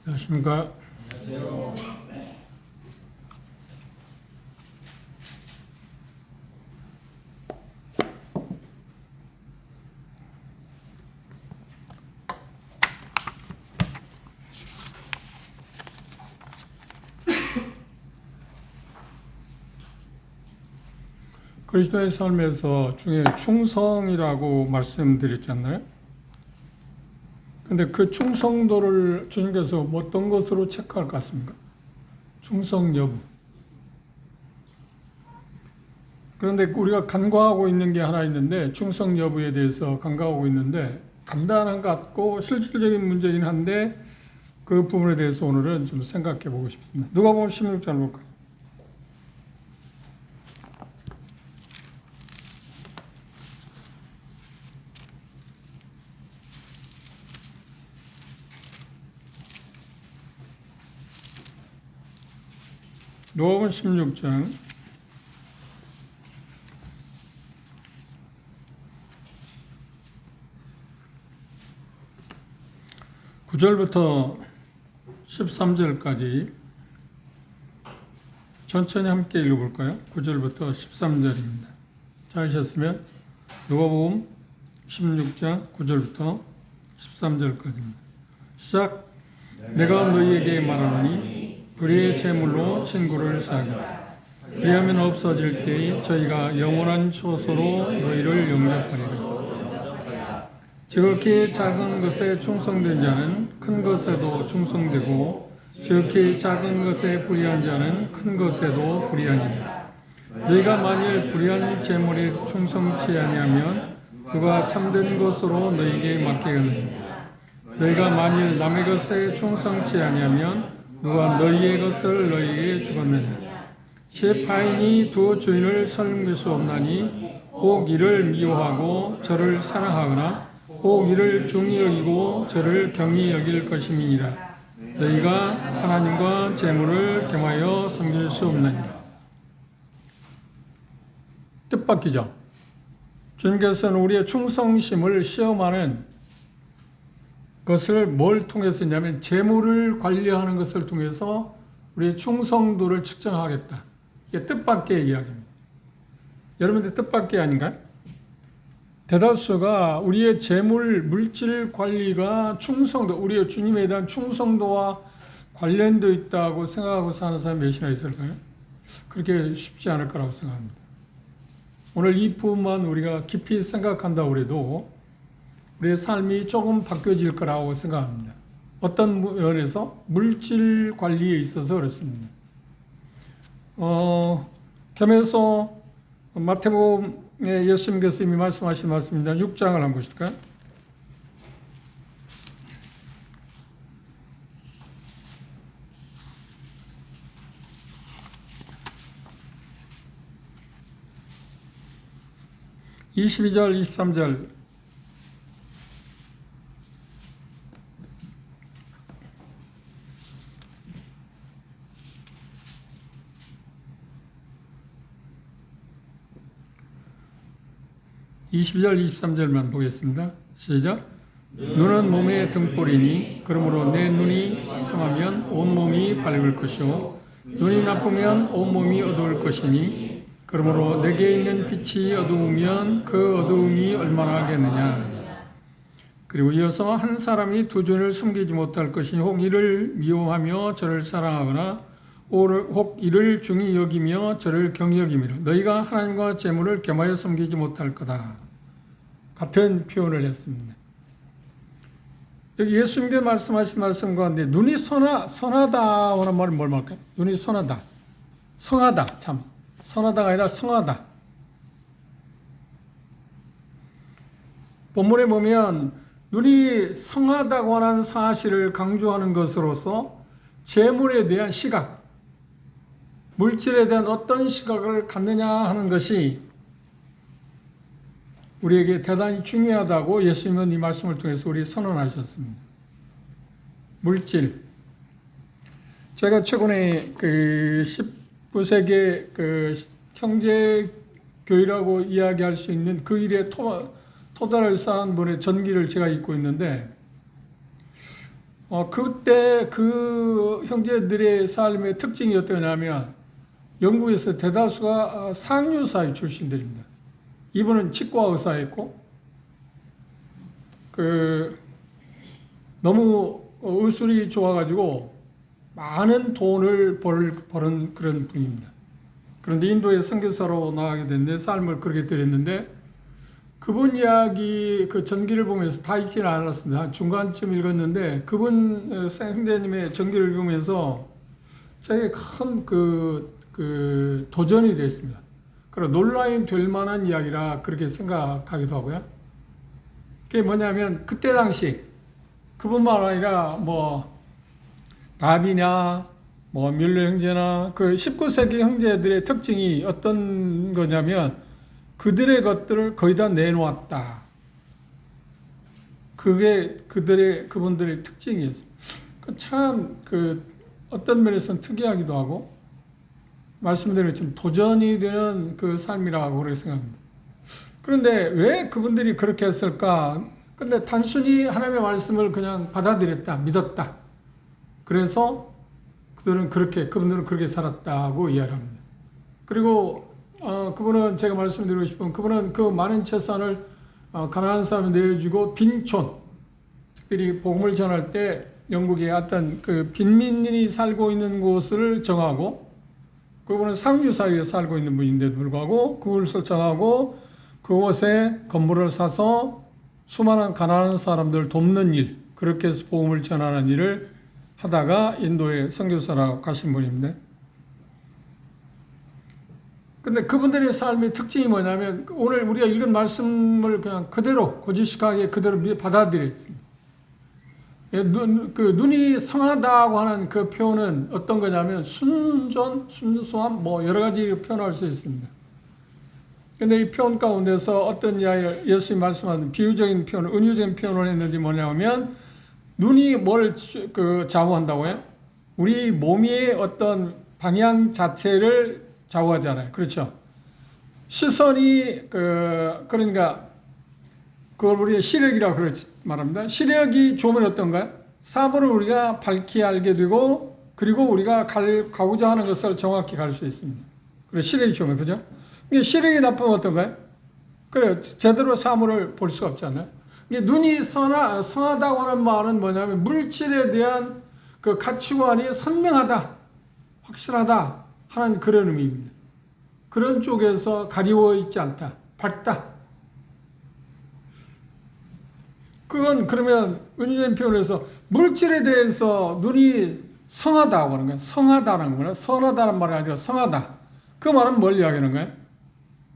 안녕하십니까. 그리스도의 삶에서 중에 충성이라고 말씀드렸잖아요. 근데 그 충성도를 주님께서 어떤 것으로 체크할 것 같습니까? 충성 여부. 그런데 우리가 간과하고 있는 게 하나 있는데, 충성 여부에 대해서 간과하고 있는데, 간단한 것 같고 실질적인 문제이긴 한데, 그 부분에 대해서 오늘은 좀 생각해 보고 싶습니다. 누가복음 16장 볼까요? 누가복음 16장 9절부터 13절까지 천천히 함께 읽어볼까요? 9절부터 13절입니다. 찾으셨으면 누가복음 16장 9절부터 13절까지입니다. 시작. 내가 너희에게 말하노니 불의의 제물로 친구를 사귀라. 그리하면 없어질 때에 저희가 영원한 초소로 너희를 영접하리라. 지극히 작은 것에 충성된 자는 큰 것에도 충성되고 지극히 작은 것에 불의한 자는 큰 것에도 불의하니라. 너희가 만일 불의한 제물에 충성치 아니하면 누가 참된 것으로 너희에게 맡기겠느냐. 너희가 만일 남의 것에 충성치 아니하면 누가 너희의 것을 너희에게 주겠느냐. 제 파인이 두 주인을 섬길 수 없나니 혹 이를 미워하고 저를 사랑하거나 혹 이를 중히 여기고 저를 경히 여길 것임이니라. 너희가 하나님과 재물을 겸하여 섬길 수 없느니라. 뜻밖이죠. 주님께서는 우리의 충성심을 시험하는 것을 뭘 통해서 했냐면 재물을 관리하는 것을 통해서 우리의 충성도를 측정하겠다. 이게 뜻밖의 이야기입니다. 여러분들 뜻밖의 아닌가요? 대다수가 우리의 재물, 물질 관리가 충성도, 우리의 주님에 대한 충성도와 관련되어 있다고 생각하고 사는 사람이 몇이나 있을까요? 그렇게 쉽지 않을 거라고 생각합니다. 오늘 이 부분만 우리가 깊이 생각한다고 해도 우리의 삶이 조금 바뀌어질 거라고 생각합니다. 어떤 면에서? 물질 관리에 있어서 그렇습니다. 겸해서 마태복음에 예수님께서 이미 말씀하신 말씀입니다. 6장을 한번 보실까요? (22절) (23절) (22절) (23절만) 보겠습니다. 시작. 눈은 몸의 등불이니 그러므로 내 눈이 성하면 온몸이 밝을 것이요 눈이 나쁘면 온몸이 어두울 것이니 그러므로 내게 있는 빛이 어두우면 그 어두움이 얼마나 하겠느냐. 그리고 이어서 한 사람이 두 주인을 섬기지 못할 것이니 혹 이를 미워하며 저를 사랑하거나 혹 이를 중히 여기며 저를 경히 여기미라. 너희가 하나님과 재물을 겸하여 섬기지 못할 거다. 같은 표현을 했습니다. 여기 예수님께서 말씀하신 말씀 가운데 눈이 선하다 하는 말은 뭘 말할까요? 눈이 선하다. 성하다. 참. 선하다가 아니라 성하다. 본문에 보면 눈이 성하다고 하는 사실을 강조하는 것으로서 재물에 대한 시각, 물질에 대한 어떤 시각을 갖느냐 하는 것이 우리에게 대단히 중요하다고 예수님은 이 말씀을 통해서 우리 선언하셨습니다. 물질. 제가 최근에 19세기 형제교회라고 이야기할 수 있는 그 일에 토달을 쌓은 분의 전기를 제가 읽고 있는데, 그때 그 형제들의 삶의 특징이 어떠냐면 영국에서 대다수가 상류사회 출신들입니다. 이분은 치과 의사였고 너무 의술이 좋아가지고 많은 돈을 버는 그런 분입니다. 그런데 인도에 선교사로 나가게 됐는데 삶을 그렇게 드렸는데 그분 이야기 그 전기를 보면서 다 읽지는 않았습니다. 중간쯤 읽었는데 그분 형제님의 전기를 읽으면서 저에게 큰 도전이 됐습니다. 그리고 논란이 될 만한 이야기라 그렇게 생각하기도 하고요. 그게 뭐냐면 그때 당시 그뿐만 아니라 다비냐 뮬러 형제나 그 19세기 형제들의 특징이 어떤 거냐면 그들의 것들을 거의 다 내놓았다. 그게 그분들의 특징이었습니다. 참 어떤 면에서는 특이하기도 하고 말씀드린 것처럼 도전이 되는 그 삶이라고 그렇게 생각합니다. 그런데 왜 그분들이 그렇게 했을까? 근데 단순히 하나님의 말씀을 그냥 받아들였다, 믿었다. 그래서 그분들은 그렇게 살았다고 이야기합니다. 그리고 그분은 제가 말씀드리고 싶은 그분은 그 많은 재산을 가난한 사람에 내어주고 빈촌, 특별히 복음을 전할 때 영국의 어떤 그 빈민들이 살고 있는 곳을 정하고 그분은 상류 사회에 살고 있는 분인데도 불구하고 그것을 정하고 그곳에 건물을 사서 수많은 가난한 사람들을 돕는 일, 그렇게 해서 복음을 전하는 일을 하다가 인도에 선교사라고 가신 분입니다. 근데 그분들의 삶의 특징이 뭐냐면 오늘 우리가 읽은 말씀을 그냥 그대로 고지식하게 그대로 받아들였습니다. 눈이 성하다고 하는 그 표현은 어떤 거냐면 순수함, 여러 가지로 표현할 수 있습니다. 근데 이 표현 가운데서 어떤 이야기를 예수님이 말씀하는 비유적인 표현, 은유적인 표현을 했는지 뭐냐면 눈이 뭘 좌우한다고요? 우리 몸의 어떤 방향 자체를 좌우하잖아요. 그렇죠? 시선이 그러니까 그걸 우리가 시력이라고 말합니다. 시력이 좋으면 어떤가요? 사물을 우리가 밝게 알게 되고 그리고 우리가 가고자 하는 것을 정확히 갈 수 있습니다. 그래 시력이 좋으면 그죠? 시력이 나쁘면 어떤가요? 그래 제대로 사물을 볼 수가 없잖아요. 눈이 성하다고 하는 말은 뭐냐면 물질에 대한 그 가치관이 선명하다, 확실하다 하는 그런 의미입니다. 그런 쪽에서 가리워 있지 않다, 밝다. 그건 그러면 은유적인 표현에서 물질에 대해서 눈이 성하다고 하는 거예요. 성하다는 거예요. 선하다는 말이 아니라 성하다. 그 말은 뭘 이야기하는 거예요?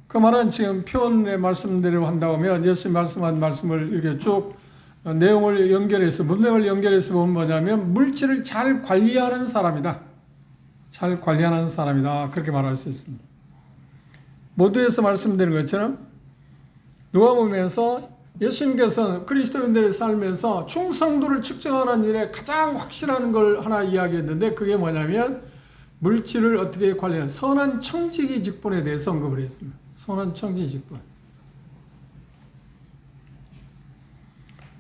그 말은 지금 표현의 말씀대로 한다고 하면 예수님 말씀한 말씀을 이렇게 쭉 내용을 연결해서 문맥을 연결해서 보면 뭐냐면 물질을 잘 관리하는 사람이다. 잘 관리하는 사람이다. 그렇게 말할 수 있습니다. 모두에서 말씀드린 것처럼 누가복음에서 예수님께서 그리스도인들의 삶에서 충성도를 측정하는 일에 가장 확실한 걸 하나 이야기했는데 그게 뭐냐면 물질을 어떻게 관리하는 선한 청지기 직분에 대해서 언급을 했습니다. 선한 청지기 직분.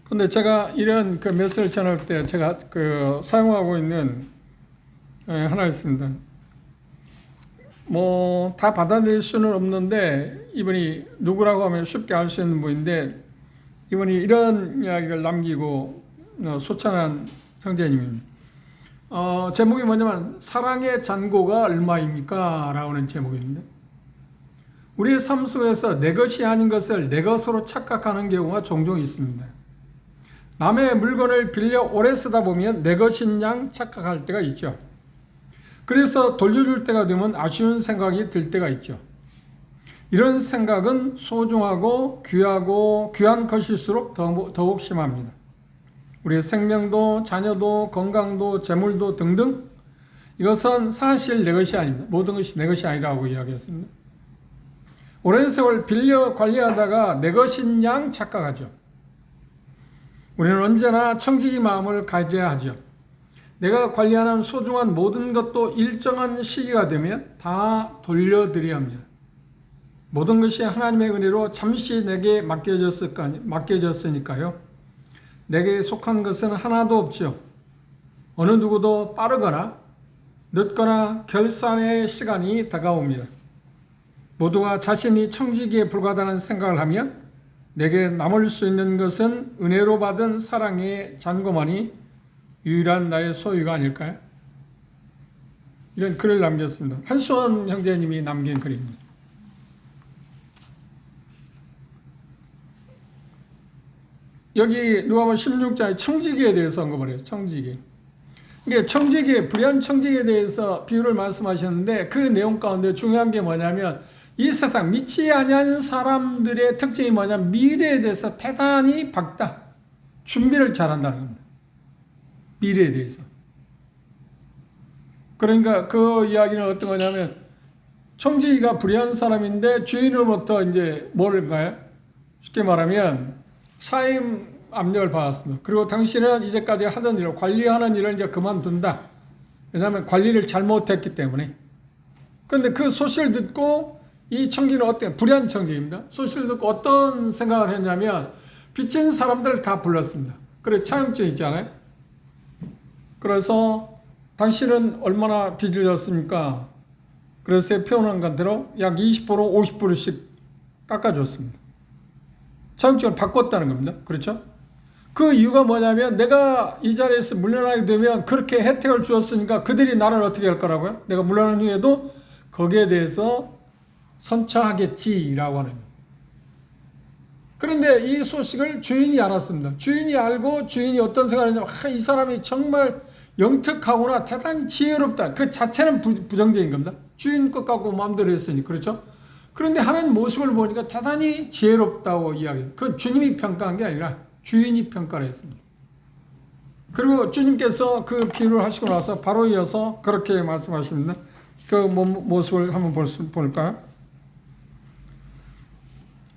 근데 제가 이런 메시지를 전할 때 제가 사용하고 있는 하나 있습니다. 다 받아들일 수는 없는데 이분이 누구라고 하면 쉽게 알 수 있는 분인데 이분이 이런 이야기를 남기고 소천한 형제님입니다. 제목이 뭐냐면 사랑의 잔고가 얼마입니까? 라고 하는 제목입니다. 우리의 삶 속에서 내 것이 아닌 것을 내 것으로 착각하는 경우가 종종 있습니다. 남의 물건을 빌려 오래 쓰다 보면 내 것인 양 착각할 때가 있죠. 그래서 돌려줄 때가 되면 아쉬운 생각이 들 때가 있죠. 이런 생각은 소중하고 귀한 것일수록 더욱 심합니다. 우리의 생명도 자녀도 건강도 재물도 등등 이것은 사실 내 것이 아닙니다. 모든 것이 내 것이 아니라고 이야기했습니다. 오랜 세월 빌려 관리하다가 내 것인 양 착각하죠. 우리는 언제나 청지기 마음을 가져야 하죠. 내가 관리하는 소중한 모든 것도 일정한 시기가 되면 다 돌려드려야 합니다. 모든 것이 하나님의 은혜로 잠시 내게 맡겨졌으니까요. 내게 속한 것은 하나도 없죠. 어느 누구도 빠르거나 늦거나 결산의 시간이 다가옵니다. 모두가 자신이 청지기에 불과하다는 생각을 하면 내게 남을 수 있는 것은 은혜로 받은 사랑의 잔고만이 유일한 나의 소유가 아닐까요? 이런 글을 남겼습니다. 한수원 형제님이 남긴 글입니다. 여기 누가복음 16장에 청지기에 대해서 언급을 해요. 청지기. 이게 청지기, 불의한 청지기에 대해서 비유를 말씀하셨는데 그 내용 가운데 중요한 게 뭐냐면 이 세상 믿지 아니하는 사람들의 특징이 뭐냐면 미래에 대해서 대단히 밝다. 준비를 잘한다는 겁니다. 미래에 대해서. 그러니까 그 이야기는 어떤 거냐면 청지기가 불의한 사람인데 주인으로부터 이제 뭘까요? 쉽게 말하면 사임 압력을 받았습니다. 그리고 당신은 이제까지 하던 일을 관리하는 일을 이제 그만둔다. 왜냐하면 관리를 잘못했기 때문에. 그런데 그 소식을 듣고 이 청지기는 어때요? 불의한 청지기입니다. 소식을 듣고 어떤 생각을 했냐면 빚진 사람들을 다 불렀습니다. 그래 차용증 있잖아요. 그래서 당신은 얼마나 빚을 졌습니까? 그래서 표현한 것대로 약 20% 50%씩 깎아줬습니다. 차용증을 바꿨다는 겁니다. 그렇죠? 그 이유가 뭐냐면 내가 이 자리에서 물러나게 되면 그렇게 혜택을 주었으니까 그들이 나를 어떻게 할 거라고요? 내가 물러난 후에도 거기에 대해서 선처하겠지라고 하는 거예요. 그런데 이 소식을 주인이 알았습니다. 주인이 알고 주인이 어떤 생각을 했냐면 이 사람이 정말 영특하구나, 대단히 지혜롭다. 그 자체는 부정적인 겁니다. 주인 것 갖고 마음대로 했으니. 그렇죠? 그런데 하는 모습을 보니까 대단히 지혜롭다고 이야기해요. 그건 주님이 평가한 게 아니라 주인이 평가를 했습니다. 그리고 주님께서 그 비유를 하시고 나서 바로 이어서 그렇게 말씀하십니다. 그 모습을 한번 볼까요?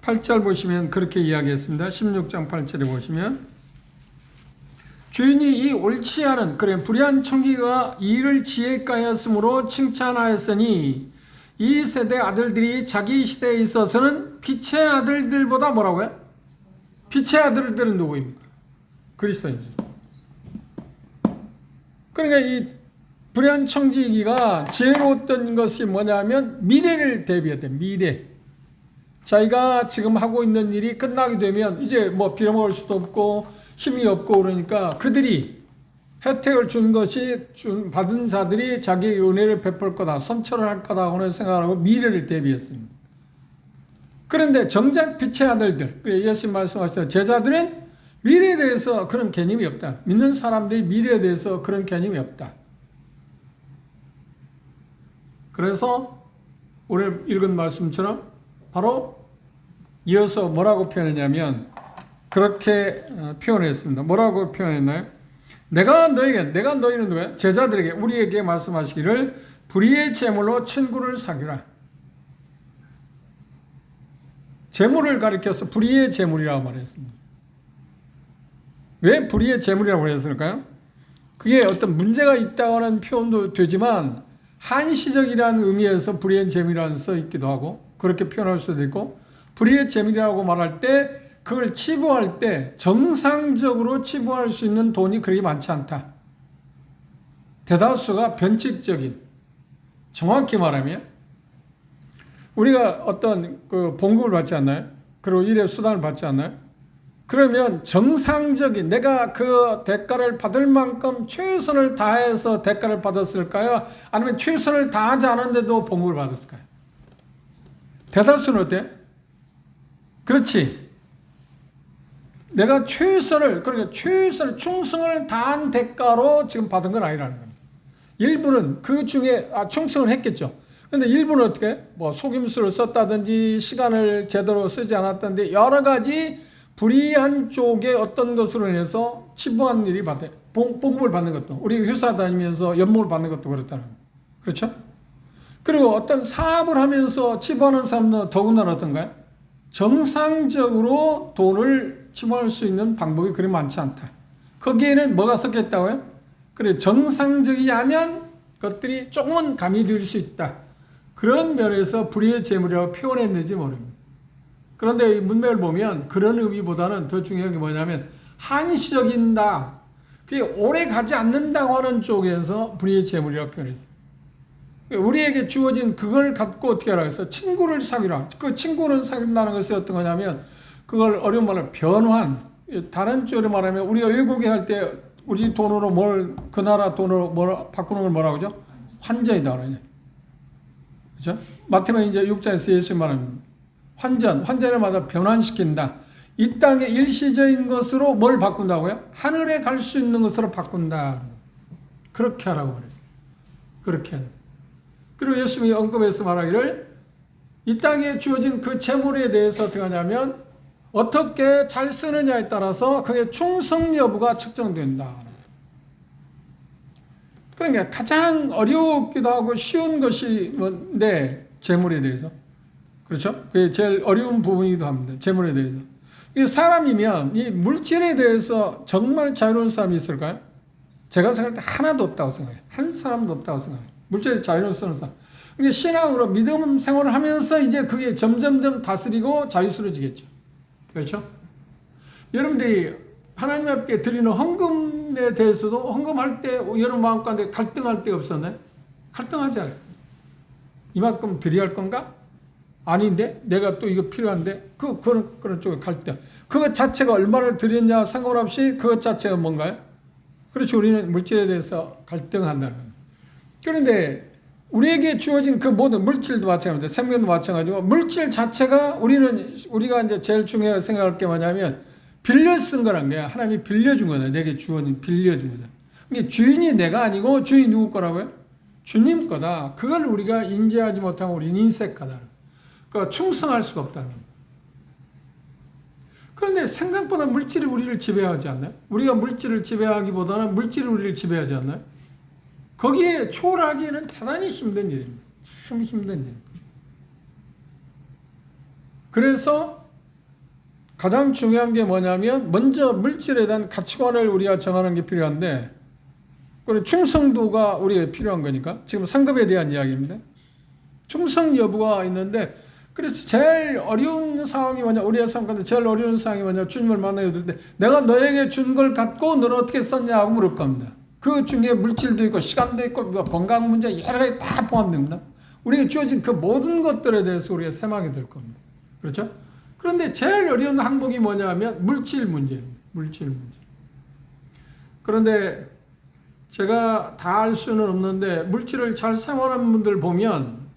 8절 보시면 그렇게 이야기했습니다. 16장 8절에 보시면 주인이 이 옳지 않은 불의한 청지기가 일을 지혜가였으므로 칭찬하였으니 이 세대 아들들이 자기 시대에 있어서는 빛의 아들들보다 뭐라고요? 빛의 아들들은 누구입니까? 그리스도입니다. 그러니까 이 불의한 청지기가 지혜로웠던 것이 뭐냐면 미래를 대비했대요. 미래. 자기가 지금 하고 있는 일이 끝나게 되면 이제 뭐 빌어먹을 수도 없고 힘이 없고 그러니까 그들이 혜택을 준 것이 받은 자들이 자기의 은혜를 베풀 거다, 선처를 할 거다 하는 생각을 하고 미래를 대비했습니다. 그런데 정작 빛의 아들들, 예수님 말씀하셨어요. 제자들은 미래에 대해서 그런 개념이 없다. 믿는 사람들이 미래에 대해서 그런 개념이 없다. 그래서 오늘 읽은 말씀처럼 바로 이어서 뭐라고 표현했냐면 그렇게 표현했습니다. 뭐라고 표현했나요? 내가 너희는 누구야? 제자들에게 우리에게 말씀하시기를 불의의 제물로 친구를 사귀라. 제물을 가리켜서 불의의 제물이라고 말했습니다. 왜 불의의 제물이라고 했을까요? 그게 어떤 문제가 있다고 하는 표현도 되지만 한시적이라는 의미에서 불의의 제물이라는 써 있기도 하고 그렇게 표현할 수도 있고 불의의 제물이라고 말할 때 그걸 치부할 때 정상적으로 치부할 수 있는 돈이 그렇게 많지 않다. 대다수가 변칙적인, 정확히 말하면 우리가 어떤 그 봉급을 받지 않나요? 그리고 일의 수당을 받지 않나요? 그러면 정상적인 내가 그 대가를 받을 만큼 최선을 다해서 대가를 받았을까요? 아니면 최선을 다하지 않았는데도 봉급을 받았을까요? 대다수는 어때요? 그렇지. 내가 그러니까 충성을 다한 대가로 지금 받은 건 아니라는 겁니다. 일부는 그 중에, 충성을 했겠죠. 근데 일부는 어떻게? 뭐 속임수를 썼다든지 시간을 제대로 쓰지 않았다든지 여러 가지 불이한 쪽에 어떤 것으로 인해서 치부한 일이 받아요. 봉급을 받는 것도. 우리 회사 다니면서 연봉을 받는 것도 그렇다는 거예요. 그렇죠? 그리고 어떤 사업을 하면서 치부하는 사람들은 더군다나 어떤가요? 정상적으로 돈을 치부할 수 있는 방법이 그리 많지 않다. 거기에는 뭐가 섞였다고요? 그래, 정상적이지 않은 것들이 조금은 가미될 수 있다. 그런 면에서 불의의 재물이라고 표현했는지 모릅니다. 그런데 이 문맥을 보면 그런 의미보다는 더 중요한 게 뭐냐면 한시적이다. 그게 오래 가지 않는다고 하는 쪽에서 불의의 재물이라고 표현했어요. 우리에게 주어진 그걸 갖고 어떻게 하라고 했어? 친구를 사귀라. 그 친구를 사귄다는 것이 어떤 거냐면 그걸 어려운 말로 변환. 다른 쪽으로 말하면 우리가 외국에 할 때 우리 돈으로 그 나라 돈으로 바꾸는 걸 뭐라고 하죠? 환전이다 그러냐. 그죠? 마태복음 이제 6장에서 예수님 말합니다. 환전을 마다 변환시킨다. 이 땅의 일시적인 것으로 뭘 바꾼다고요? 하늘에 갈 수 있는 것으로 바꾼다. 그렇게 하라고 그랬어요. 그렇게 한다. 그리고 예수님이 언급해서 말하기를 이 땅에 주어진 그 재물에 대해서 어떻게 하냐면 어떻게 잘 쓰느냐에 따라서 그게 충성 여부가 측정된다. 그러니까 가장 어렵기도 하고 쉬운 것이 뭔데 재물에 대해서. 그렇죠? 그게 제일 어려운 부분이기도 합니다. 재물에 대해서. 사람이면 이 물질에 대해서 정말 자유로운 사람이 있을까요? 제가 생각할 때 하나도 없다고 생각해요. 한 사람도 없다고 생각해요. 물질에 자유로운 사람. 그러니까 신앙으로 믿음 생활을 하면서 이제 그게 점점점 다스리고 자유스러워지겠죠. 그렇죠? 여러분들이 하나님 앞에 드리는 헌금에 대해서도 헌금할 때 여러분 마음 가운데 갈등할 때 없었나요? 갈등하잖아요. 이만큼 드려야 할 건가? 아닌데? 내가 또 이거 필요한데? 그런 쪽에 갈등. 그것 자체가 얼마를 드렸냐 상관없이 그것 자체가 뭔가요? 그렇죠. 우리는 물질에 대해서 갈등한다는 겁니다. 그런데 우리에게 주어진 그 모든 물질도 마찬가지입니다. 생명도 마찬가지고 물질 자체가 우리가 이제 제일 중요하게 생각할 게 뭐냐면 빌려 쓴 거란 거야. 하나님이 빌려준 거다. 내게 주어진 빌려준 거다. 그러니까 주인이 내가 아니고 주인이 누구 거라고요? 주님 거다. 그걸 우리가 인지하지 못하고 우리는 인색하다. 그러니까 충성할 수가 없다는 겁니다. 그런데 생각보다 물질이 우리를 지배하지 않나요? 우리가 물질을 지배하기보다는 물질이 우리를 지배하지 않나요? 거기에 초월하기에는 대단히 힘든 일입니다. 참 힘든 일입니다. 그래서 가장 중요한 게 뭐냐면 먼저 물질에 대한 가치관을 우리가 정하는 게 필요한데 그리고 충성도가 우리에게 필요한 거니까 지금 상급에 대한 이야기입니다. 충성 여부가 있는데 그래서 제일 어려운 상황이 뭐냐 우리의 삶 가운데 제일 어려운 상황이 뭐냐 주님을 만나게 될 때 내가 너에게 준 걸 갖고 너는 어떻게 썼냐고 물을 겁니다. 그 중에 물질도 있고 시간도 있고 건강 문제 여러 가지 다 포함됩니다. 우리에게 주어진 그 모든 것들에 대해서 우리가 생각하게 될 겁니다. 그렇죠? 그런데 제일 어려운 항목이 뭐냐면 물질 문제입니다. 물질 문제. 그런데 제가 다 알 수는 없는데 물질을 잘 사용하는 분들 보면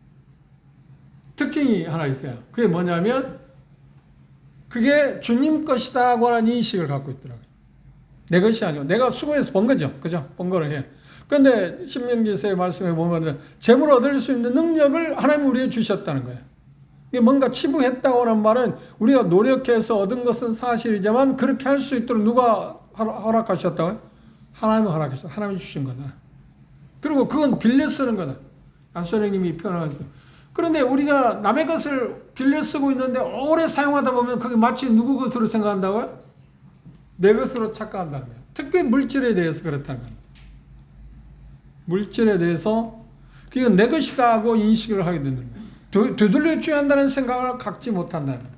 특징이 하나 있어요. 그게 뭐냐면 그게 주님 것이다고 하는 인식을 갖고 있더라고요. 내 것이 아니고 내가 수고해서 번 거죠. 그죠? 번 거를 해. 그런데 신명기서의 말씀에 보면 재물을 얻을 수 있는 능력을 하나님이 우리에게 주셨다는 거예요. 이게 뭔가 치부했다고 하는 말은 우리가 노력해서 얻은 것은 사실이지만 그렇게 할 수 있도록 누가 허락하셨다고요? 하나님이 허락하셨다. 하나님이 주신 거다. 그리고 그건 빌려 쓰는 거다. 안소령님이 표현하죠. 그런데 우리가 남의 것을 빌려 쓰고 있는데 오래 사용하다 보면 그게 마치 누구 것으로 생각한다고요? 내 것으로 착각한다는 거예요. 특히 물질에 대해서 그렇다는 거예요. 물질에 대해서 그게 내 것이다 하고 인식을 하게 되는 거예요. 되돌려 줘야 한다는 생각을 갖지 못한다는 거예요.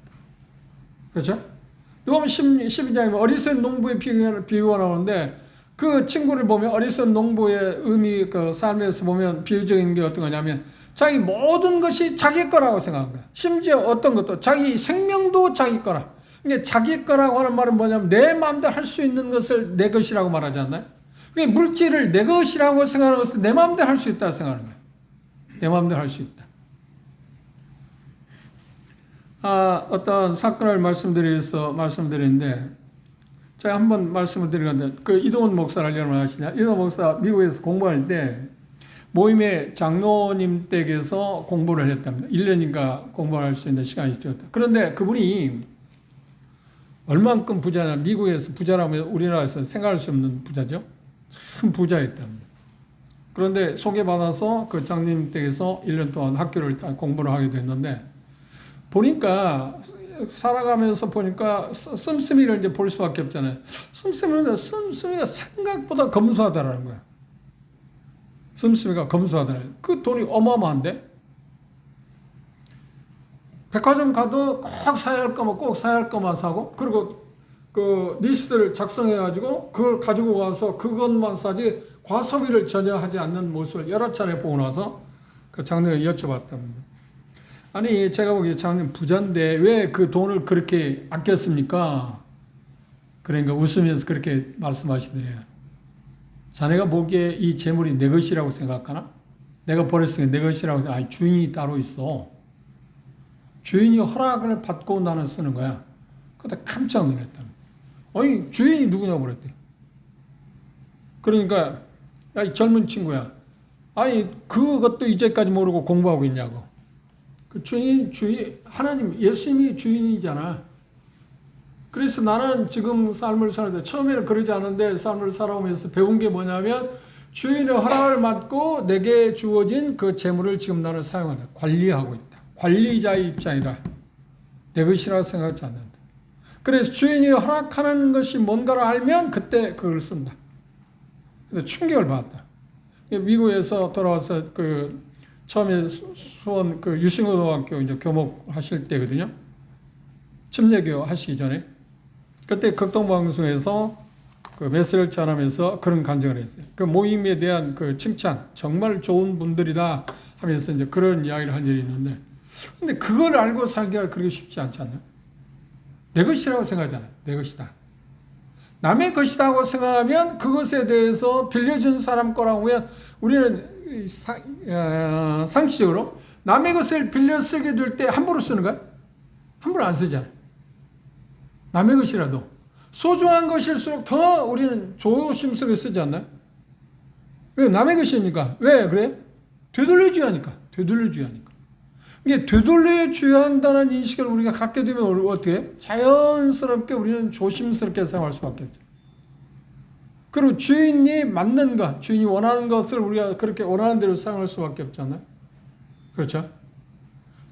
그렇죠? 요번 12장에 어리석은 농부의 비유가 나오는데 그 친구를 보면 어리석은 농부의 의미 그 삶에서 보면 비유적인 게 어떤 거냐면 자기 모든 것이 자기 거라고 생각한 거야. 심지어 어떤 것도 자기 생명도 자기 거라. 그러니까 자기 거라고 하는 말은 뭐냐면 내 마음대로 할 수 있는 것을 내 것이라고 말하지 않나요? 그러니까 물질을 내 것이라고 생각하는 것을 내 마음대로 할 수 있다고 생각하는 거야. 내 마음대로 할 수 있다. 어떤 사건을 말씀드리는데 제가 한번 말씀을 드리는데 그 이동훈 목사를 여러분 아시냐? 이동훈 목사 미국에서 공부할 때 모임의 장로님 댁에서 공부를 했답니다. 1년인가 공부할 수 있는 시간이 주었다. 그런데 그분이 얼만큼 부자냐, 미국에서 부자라면 우리나라에서 생각할 수 없는 부자죠. 참 부자였답니다. 그런데 소개받아서 그 장로님 댁에서 1년 동안 학교를 다 공부를 하게 됐는데 보니까 살아가면서 보니까 씀씀이를 이제 볼 수밖에 없잖아요. 씀씀이가 생각보다 검소하다라는 거야. 씀씀이가 검소하다는 그 돈이 어마어마한데 백화점 가도 꼭 사야 할 거면 꼭 사야 할 거만 사고 그리고 그 리스트를 작성해가지고 그걸 가지고 와서 그것만 사지 과소비를 전혀 하지 않는 모습을 여러 차례 보고 나서 그 장로에게 여쭤봤답니다. 아니 제가 보기에 장로님 부자인데 왜 그 돈을 그렇게 아꼈습니까? 그러니까 웃으면서 그렇게 말씀하시더래요. 자네가 보기에 이 재물이 내 것이라고 생각하나? 내가 버렸으니까 내 것이라고 생각하나? 아니 주인이 따로 있어. 주인이 허락을 받고 나는 쓰는 거야. 그때 깜짝 놀랐다. 아니 주인이 누구냐고 그랬대. 그러니까 야, 이 젊은 친구야. 아니 그것도 이제까지 모르고 공부하고 있냐고. 그 주인 하나님 예수님이 주인이잖아. 그래서 나는 지금 삶을 사는데 처음에는 그러지 않은데 삶을 살아오면서 배운 게 뭐냐면 주인의 허락을 받고 내게 주어진 그 재물을 지금 나는 사용한다. 관리하고 있다. 관리자의 입장이라 내 것이라고 생각하지 않는다. 그래서 주인이 허락하는 것이 뭔가를 알면 그때 그걸 쓴다. 근데 충격을 받았다. 미국에서 돌아와서 그 처음에 수원 그 유신고등학교 이제 교목하실 때거든요. 침례교 하시기 전에 그때 극동방송에서 그 메시지를 전하면서 그런 간증을 했어요. 그 모임에 대한 그 칭찬 정말 좋은 분들이다 하면서 이제 그런 이야기를 한 적이 있는데, 근데 그걸 알고 살기가 그렇게 쉽지 않지 않나? 내 것이라고 생각하잖아요. 내 것이다. 남의 것이라고 생각하면 그것에 대해서 빌려준 사람 거라고 하면 우리는 상식적으로 남의 것을 빌려 쓰게 될 때 함부로 쓰는 거야? 함부로 안 쓰잖아요. 남의 것이라도 소중한 것일수록 더 우리는 조심스럽게 쓰지 않나요? 왜? 남의 것이니까. 왜 그래? 되돌려줘야 하니까. 이게 되돌려줘야 한다는 인식을 우리가 갖게 되면 어떻게 해? 자연스럽게 우리는 조심스럽게 생각할 수밖에 없죠. 그리고 주인이 맞는 것, 주인이 원하는 것을 우리가 그렇게 원하는 대로 사용할 수밖에 없잖아요. 그렇죠?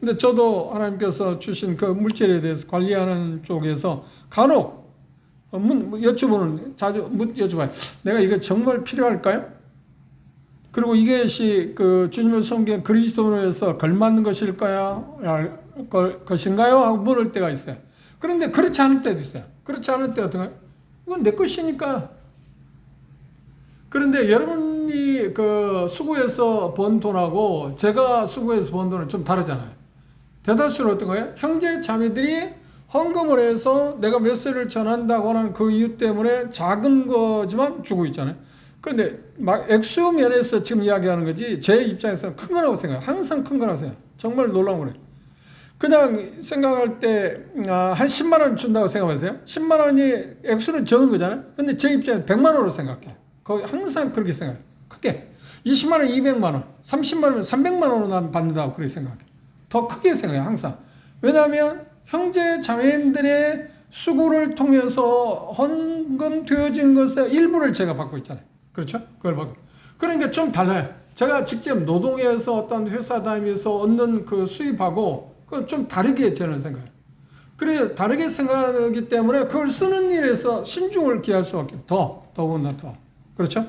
근데 저도 하나님께서 주신 그 물질에 대해서 관리하는 쪽에서 간혹 자주 여쭤봐요. 내가 이거 정말 필요할까요? 그리고 이것이 그 주님을 섬기는 그리스도인으로서 걸맞는 것일까요? 것인가요? 하고 물을 때가 있어요. 그런데 그렇지 않을 때도 있어요. 그렇지 않을 때 어떤가요? 이건 내 것이니까. 그런데 여러분이 그 수고해서 번 돈하고 제가 수고해서 번 돈은 좀 다르잖아요. 대다수는 어떤 거예요? 형제 자매들이 헌금을 해서 내가 메시지를 전한다고 하는 그 이유 때문에 작은 거지만 주고 있잖아요. 그런데 막 액수 면에서 지금 이야기하는 거지 제 입장에서는 큰 거라고 생각해요. 항상 큰 거라고 생각해요. 정말 놀라운 거예요. 그냥 생각할 때 한 10만 원 준다고 생각하세요. 10만 원이 액수는 적은 거잖아요. 근데 제 입장에 100만 원으로 생각해요. 거의 항상 그렇게 생각해요. 크게. 20만 원, 200만 원, 30만 원이면 300만 원으로 난 받는다고 그렇게 생각해요. 더 크게 생각해요. 항상. 왜냐하면 형제 자매님들의 수고를 통해서 헌금되어진 것의 일부를 제가 받고 있잖아요. 그렇죠? 그걸 받고. 그러니까 좀 달라요. 제가 직접 노동해서 어떤 회사 다니면서 얻는 그 수입하고 그건 좀 다르게 저는 생각해요. 그래 다르게 생각하기 때문에 그걸 쓰는 일에서 신중을 기할 수밖에 없어요. 더군다나 더. 그렇죠?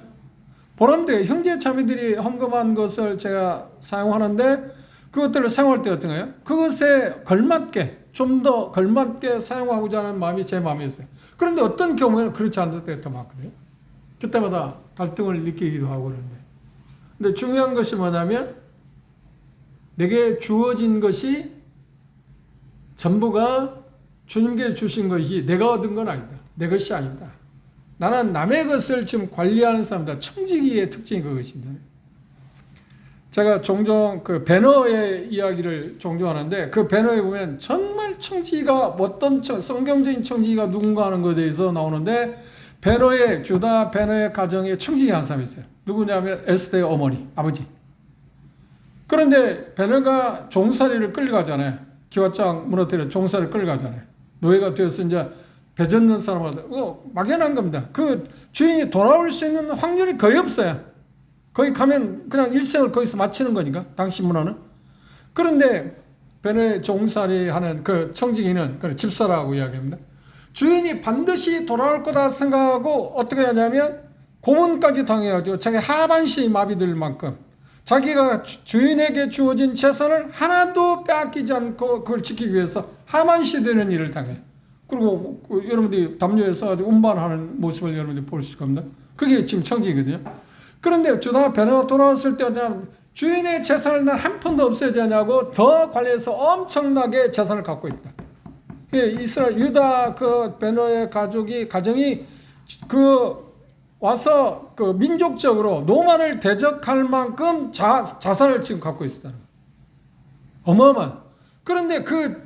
보람돼 형제 자매들이 헌금한 것을 제가 사용하는데 그것들을 사용할 때 어떤가요? 그것에 걸맞게 좀 더 걸맞게 사용하고자 하는 마음이 제 마음에 있어요. 그런데 어떤 경우에는 그렇지 않을 때가 더 많거든요. 그때마다 갈등을 느끼기도 하고 그러는데. 근데 중요한 것이 뭐냐면 내게 주어진 것이 전부가 주님께 주신 것이 내가 얻은 건 아니다. 내 것이 아니다. 나는 남의 것을 지금 관리하는 사람이다. 청지기의 특징이 그것입니다. 제가 종종 그 배너의 이야기를 종종 하는데 그 배너에 보면 정말 청지기가 어떤 성경적인 청지기가 누군가 하는 것에 대해서 나오는데 주다 배너의 가정에 청지기 한 사람이 있어요. 누구냐면 에스더의 어머니, 아버지. 그런데 배너가 종살이를 끌려가잖아요. 기와장 무너뜨려 종살이를 끌려가잖아요. 노예가 되어서 이제 배 젓는 사람한테 막연한 겁니다. 그 주인이 돌아올 수 있는 확률이 거의 없어요. 거기 가면 그냥 일생을 거기서 마치는 거니까 당시 문화는. 그런데 배너의 종살이 하는 그 청지기는 그 집사라고 이야기합니다. 주인이 반드시 돌아올 거다 생각하고 어떻게 하냐면 고문까지 당해가지고 자기 하반신이 마비될 만큼 자기가 주인에게 주어진 재산을 하나도 빼앗기지 않고 그걸 지키기 위해서 하반시 되는 일을 당해요. 그리고 그 여러분들이 담요에 써가지고 운반하는 모습을 여러분들이 볼 수 있습니다. 그게 지금 청지기거든요. 그런데 주다 베네가 돌아왔을 때 주인의 재산을 난 한 푼도 없애지 않냐고 더 관리해서 엄청나게 재산을 갖고 있다. 이스라엘 유다 그 베너의 가정이 그 와서 그 민족적으로 노마를 대적할 만큼 자산을 지금 갖고 있었다는 거예요. 어마어마한. 그런데 그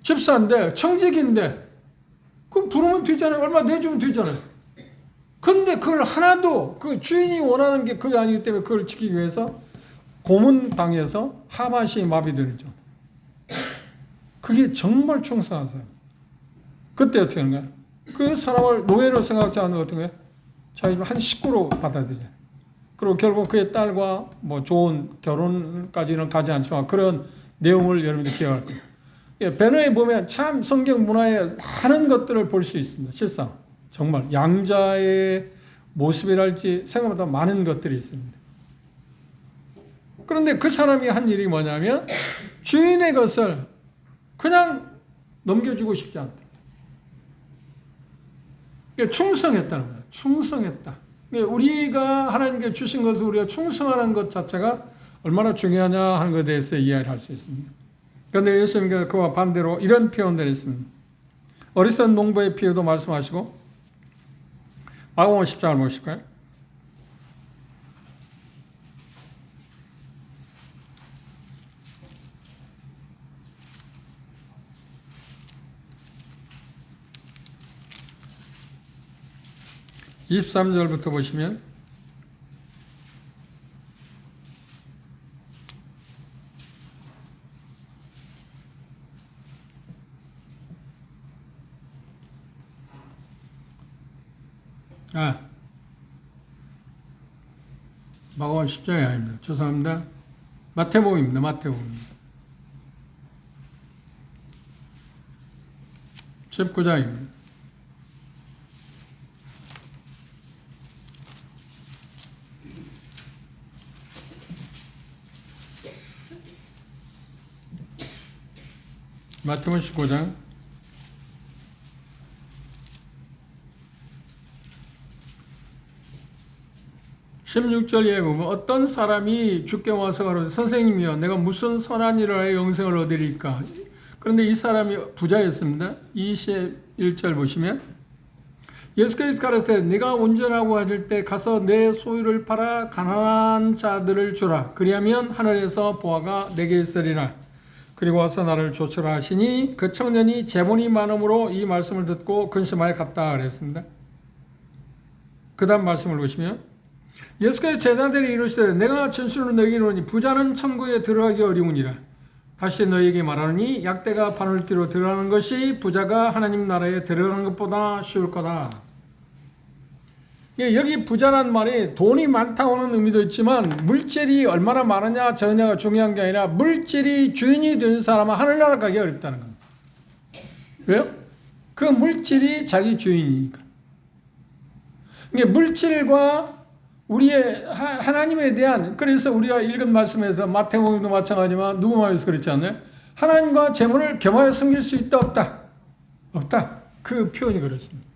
집사인데 청직인데 그 부르면 되잖아요. 얼마 내주면 되잖아요. 근데 그걸 하나도 그 주인이 원하는 게 그게 아니기 때문에 그걸 지키기 위해서 고문당해서 하맛이 마비되는 점. 그게 정말 충성한 사람. 그때 어떻게 하는 거야? 그 사람을 노예로 생각하지 않는 어떤 거야? 자기 한 식구로 받아들이잖아요. 그리고 결국 그의 딸과 뭐 좋은 결혼까지는 가지 않지만 그런 내용을 여러분들이 기억할 거예요. 베너에 보면 참 성경 문화에 많은 것들을 볼 수 있습니다. 실상 정말 양자의 모습이랄지 생각보다 많은 것들이 있습니다. 그런데 그 사람이 한 일이 뭐냐면 주인의 것을 그냥 넘겨주고 싶지 않다. 충성했다는 거야. 충성했다. 우리가 하나님께 주신 것을 우리가 충성하는 것 자체가 얼마나 중요하냐 하는 것에 대해서 이야기를 할 수 있습니다. 그런데 예수님께서 그와 반대로 이런 표현들이 있습니다. 어리석은 농부의 비유도 말씀하시고 마가복음 10장을 보실까요? (23절부터) 보시면 마가복음 10장이 아닙니다. 죄송합니다. 마태복음입니다. 마태복음입니다. 19장입니다. 마태복음 19장 16절에 보면 어떤 사람이 주께 와서 가로되 선생님이여 내가 무슨 선한 일을 하여 영생을 얻으리까. 그런데 이 사람이 부자였습니다. 21절 보시면 예수께서 가라사대 네가 온전하고 하실 때 가서 내 소유를 팔아 가난한 자들을 주라. 그리하면 하늘에서 보화가 내게 있으리라. 그리고 와서 나를 좇으라 하시니 그 청년이 재물이 많음으로 이 말씀을 듣고 근심하여 갔다 그랬습니다. 그 다음 말씀을 보시면 예수께서 제자들이 이르시되 내가 진실로 너희에게 이르노니 부자는 천국에 들어가기 어려우니라. 다시 너희에게 말하노니 약대가 바늘귀로 들어가는 것이 부자가 하나님 나라에 들어가는 것보다 쉬울 거다. 여기 부자란 말이 돈이 많다고는 의미도 있지만 물질이 얼마나 많으냐 적느냐가 중요한 게 아니라 물질이 주인이 되는 사람은 하늘나라 가기 어렵다는 겁니다. 왜요? 그 물질이 자기 주인이니까. 물질과 우리의 하나님에 대한, 그래서 우리가 읽은 말씀에서 마태복음도 마찬가지지만 누구 말에서 그랬지 않나요? 하나님과 재물을 겸하여 섬길 수 있다 없다? 없다. 그 표현이 그렇습니다.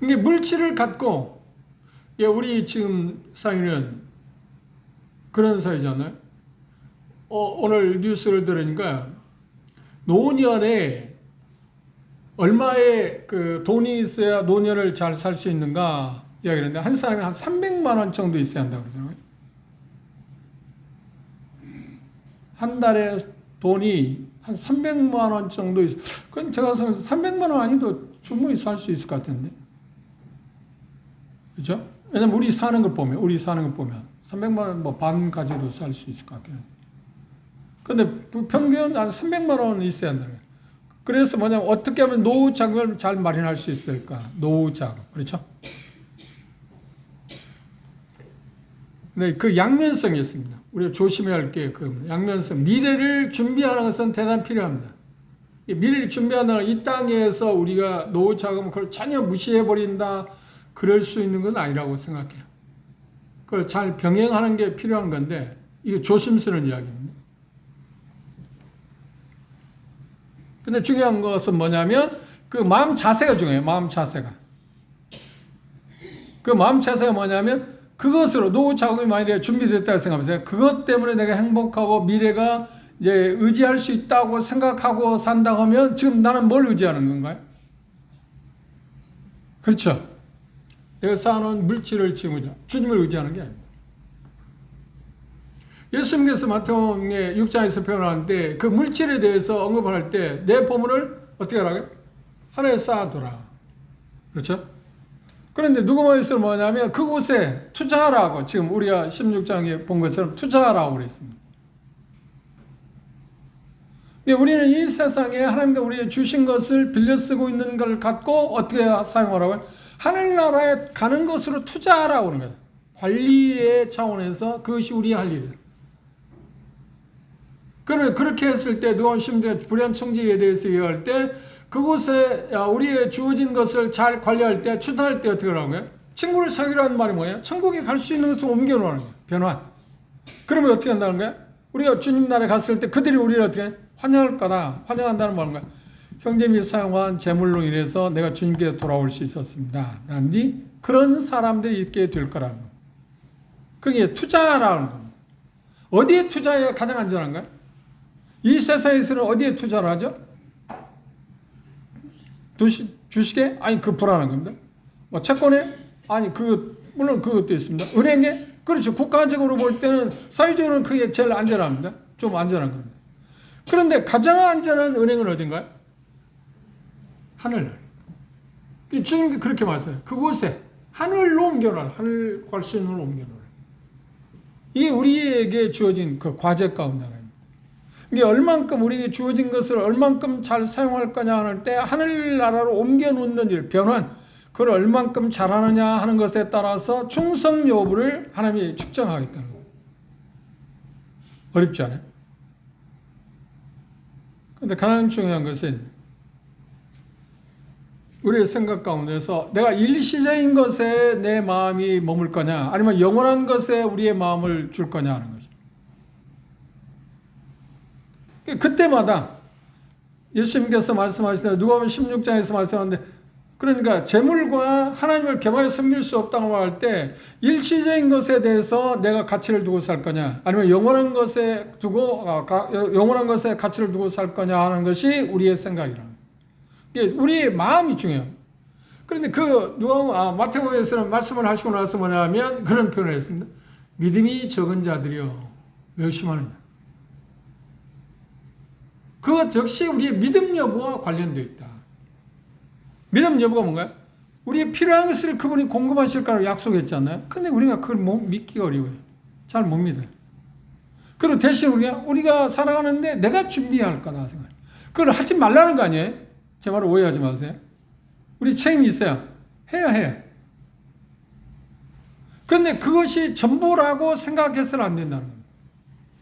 이게 물질을 갖고 우리 지금 사회는 그런 사회잖아요. 오늘 뉴스를 들으니까 노년에 얼마의 그 돈이 있어야 노년을 잘 살 수 있는가 이야기를 했는데 한 사람이 한 300만 원 정도 있어야 한다고 그러잖아요. 한 달에 돈이 한 300만 원 정도 있어. 그건 제가 300만 원 아니도 충분히 살 수 있을 것 같은데. 그죠? 왜냐면 우리 사는 걸 보면 300만 원 뭐 반까지도 살 수 있을 것 같긴 해요. 근데 평균 한 300만 원 있어야 한다는 거예요. 그래서 뭐냐면 어떻게 하면 노후 자금을 잘 마련할 수 있을까? 노후 자금. 그렇죠? 네, 그 양면성이 있습니다. 우리가 조심해야 할 게 그 양면성. 미래를 준비하는 것은 대단히 필요합니다. 미래를 준비하는 건 이 땅에서 우리가 노후 자금을 그걸 전혀 무시해버린다. 그럴 수 있는 건 아니라고 생각해요. 그걸 잘 병행하는 게 필요한 건데 이게 조심스러운 이야기입니다. 근데 중요한 것은 뭐냐면 그 마음 자세가 중요해요. 마음 자세가. 그 마음 자세가 뭐냐면 그것으로 노후 자금이 만약에 준비됐다고 생각하세요. 그것 때문에 내가 행복하고 미래가 이제 의지할 수 있다고 생각하고 산다고 하면 지금 나는 뭘 의지하는 건가요? 그렇죠. 내가 쌓아놓은 물질을 지금 주님을 의지하는 게 아닙니다. 예수님께서 마태복음 6장에서 표현하는데 그 물질에 대해서 언급할 때 내 보물을 어떻게 하라고요? 하늘에 쌓아두라. 그렇죠? 그런데 누가복음에서 뭐냐면 그곳에 투자하라고 지금 우리가 16장에 본 것처럼 투자하라고 그랬습니다. 우리는 이 세상에 하나님께 우리에게 주신 것을 빌려 쓰고 있는 걸 갖고 어떻게 사용하라고요? 하늘나라에 가는 것으로 투자하라고 하는 거예요. 관리의 차원에서 그것이 우리의 할 일이에요. 그러면 그렇게 했을 때 누가 심지어 불의한 청지기에 대해서 얘기할 때 그곳에 우리의 주어진 것을 잘 관리할 때 추천할 때 어떻게 하라고요? 친구를 사귀라는 말이 뭐예요? 천국에 갈 수 있는 것을 옮겨놓는 거예요. 변환. 그러면 어떻게 한다는 거야? 우리가 주님 나라에 갔을 때 그들이 우리를 어떻게 환영할 거다. 환영한다는 말은 뭐야? 형제님이 사용한 재물로 인해서 내가 주님께 돌아올 수 있었습니다. 단지 그런 사람들이 있게 될 거라는 거예요. 그게 투자라는 겁니다. 어디에 투자해야 가장 안전한가요? 이 세상에서는 어디에 투자를 하죠? 주식에? 아니, 그 불안한 겁니다. 뭐 채권에? 아니, 물론 그것도 있습니다. 은행에? 그렇죠. 국가적으로 볼 때는 사회적으로는 그게 제일 안전합니다. 좀 안전한 겁니다. 그런데 가장 안전한 은행은 어딘가요? 하늘나라. 주님께 그렇게 말씀해요. 그곳에 하늘로 옮겨놔라. 하늘 갈 수 있는 걸 옮겨놔라. 이게 우리에게 주어진 그 과제 가운데 하나입니다. 이게 얼만큼 우리에게 주어진 것을 얼만큼 잘 사용할 거냐 할 때 하늘나라로 옮겨놓는 일, 변환, 그걸 얼만큼 잘하느냐 하는 것에 따라서 충성 여부를 하나님이 측정하겠다는 거예요. 어렵지 않아요? 그런데 가장 중요한 것은 우리의 생각 가운데서 내가 일시적인 것에 내 마음이 머물 거냐 아니면 영원한 것에 우리의 마음을 줄 거냐 하는 것입니다. 그때마다 예수님께서 말씀하시는 누가복음 16장에서 말씀하는데 그러니까 재물과 하나님을 겸하여 섬길 수 없다고 말할 때 일시적인 것에 대해서 내가 가치를 두고 살 거냐 아니면 영원한 것에 가치를 두고 살 거냐 하는 것이 우리의 생각이라는 거예요. 우리의 마음이 중요해요. 그런데 마태복음에서는 말씀을 하시고 나서 뭐냐면 그런 표현을 했습니다. 믿음이 적은 자들이여 멸심하느냐. 그것 역시 우리의 믿음 여부와 관련되어 있다. 믿음 여부가 뭔가요? 우리의 필요한 것을 그분이 공급하실 거라고 약속했잖아요. 근데 우리가 그걸 믿기가 어려워요. 잘 못 믿어요. 그리고 대신 우리가 살아가는데 내가 준비할 거다 생각해요. 그걸 하지 말라는 거 아니에요? 제 말을 오해하지 마세요. 우리 책임이 있어야 해야. 그런데 그것이 전부라고 생각해서는 안 된다는 거예요.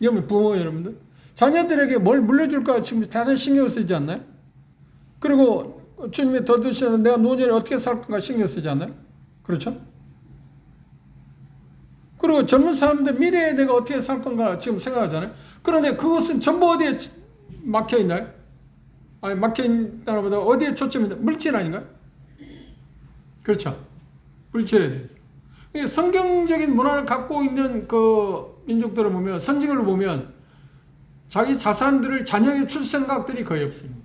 여러분, 부모 여러분들. 자녀들에게 뭘 물려줄까 지금 다들 신경 쓰지 않나요? 그리고 주님이 더 드시는 내가 노년에 어떻게 살 건가 신경 쓰지 않나요? 그렇죠? 그리고 젊은 사람들 미래에 내가 어떻게 살 건가 지금 생각하잖아요. 그런데 그것은 전부 어디에 막혀 있나요? 아니, 막혀 있다는 보다 어디에 초점이 있나요? 물질 아닌가요? 그렇죠. 물질에 대해서. 성경적인 문화를 갖고 있는 그 민족들을 보면, 선진국을 보면 자기 자산들을 자녀에게 줄 생각들이 거의 없습니다.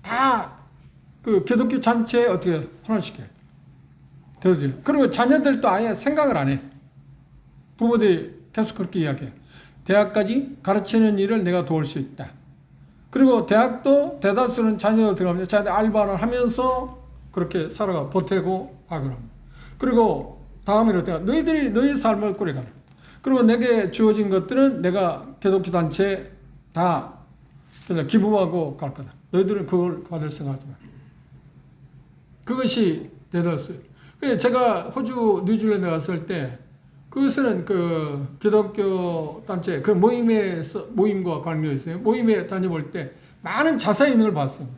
다 그 기독교 잔치에 어떻게 혼합시켜요. 그리고 자녀들도 아예 생각을 안 해. 부모들이 계속 그렇게 이야기해요. 대학까지 가르치는 일을 내가 도울 수 있다. 그리고 대학도 대다수는 자녀가 들어가면 자녀들 알바를 하면서 그렇게 살아가 보태고 하고 합니다. 그리고 다음에 어떻게 너희들이 너희 삶을 꾸려가라. 그리고 내게 주어진 것들은 내가 기독교 단체에 다 기부하고 갈 거다. 너희들은 그걸 받을 생각하지 마. 그것이 대다수예요. 그래서 제가 호주 뉴질랜드 갔을 때 그것은 그 기독교 단체 그 모임과 관련해서 모임에 다녀볼 때 많은 자산이 있는 걸 봤습니다.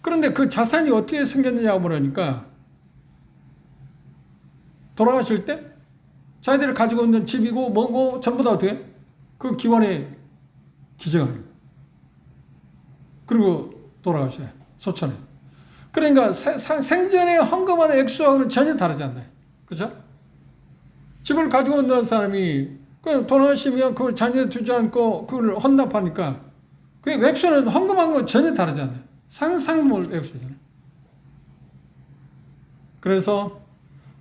그런데 그 자산이 어떻게 생겼느냐고 물으니까 돌아가실 때 자기들이 가지고 있는 집이고 뭐고 전부 다 어떻게 그 기관에 기증하는 거예요. 그리고 돌아가셔요. 소천에. 그러니까 생전에 헌금하는 액수하고는 전혀 다르지 않나요? 그죠? 집을 가지고 온다는 사람이 돌아가시면 그걸 자녀에 두지 않고 그걸 헌납하니까 그 액수는 헌금한 건 전혀 다르잖아요. 상상몰 액수잖아요. 그래서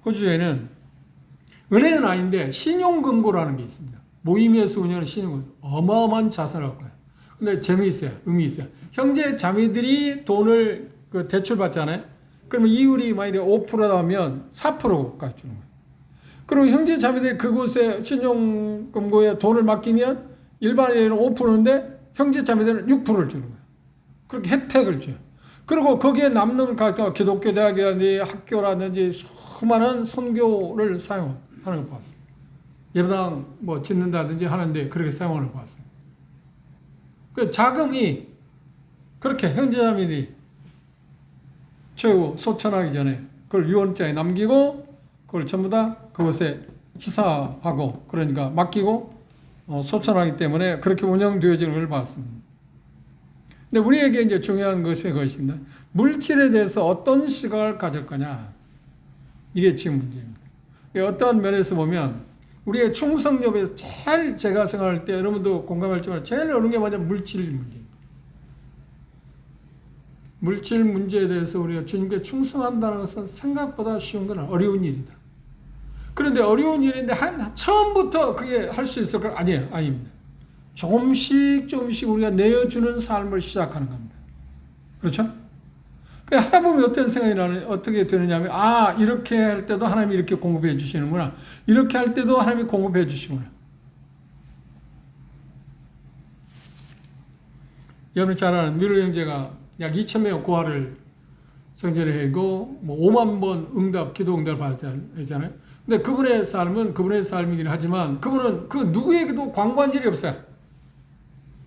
호주에는 은행은 아닌데 신용금고라는 게 있습니다. 모임에서 운영하는 신용금고. 어마어마한 자산을 갖고. 근데 재미있어요. 의미 있어요. 형제 자매들이 돈을 대출 받잖아요. 그러면 이율이 만약에 5%라면 4%까지 주는 거예요. 그리고 형제 자매들이 그곳에 신용금고에 돈을 맡기면 일반인은 5%인데 형제 자매들은 6%를 주는 거예요. 그렇게 혜택을 줘요. 그리고 거기에 남는 기독교 대학이라든지 학교라든지 수많은 선교를 사용하는 걸 봤습니다. 예배당 뭐 짓는다든지 하는데 그렇게 사용하는 걸 봤습니다. 그 자금이 그렇게 형제자매들이 최후 소천하기 전에 그걸 유언장에 남기고 그걸 전부 다 그곳에 희사하고 그러니까 맡기고 소천하기 때문에 그렇게 운영되어지는 걸 봤습니다. 근데 우리에게 이제 중요한 것이 그것입니다. 물질에 대해서 어떤 시각을 가질 거냐. 이게 지금 문제입니다. 어떤 면에서 보면 우리의 충성력에서 제일 제가 생각할 때 여러분도 공감할지만 제일 어려운 게 뭐냐면 물질 문제입니다. 물질 문제에 대해서 우리가 주님께 충성한다는 것은 생각보다 쉬운 건 어려운 일이다. 그런데 어려운 일인데 처음부터 그게 할 수 있을 건 아니에요. 아닙니다. 조금씩 우리가 내어주는 삶을 시작하는 겁니다. 그렇죠? 하다 보면 어떻게 되느냐 하면, 이렇게 할 때도 하나님이 이렇게 공급해 주시는구나. 이렇게 할 때도 하나님이 공급해 주시구나. 여러분 잘 아는 미로 형제가 약 2,000명의 고아를 성전에 하고, 5만 번 기도 응답을 받았잖아요. 근데 그분의 삶은 그분의 삶이긴 하지만, 그분은 그 누구에게도 광고한 일이 없어요.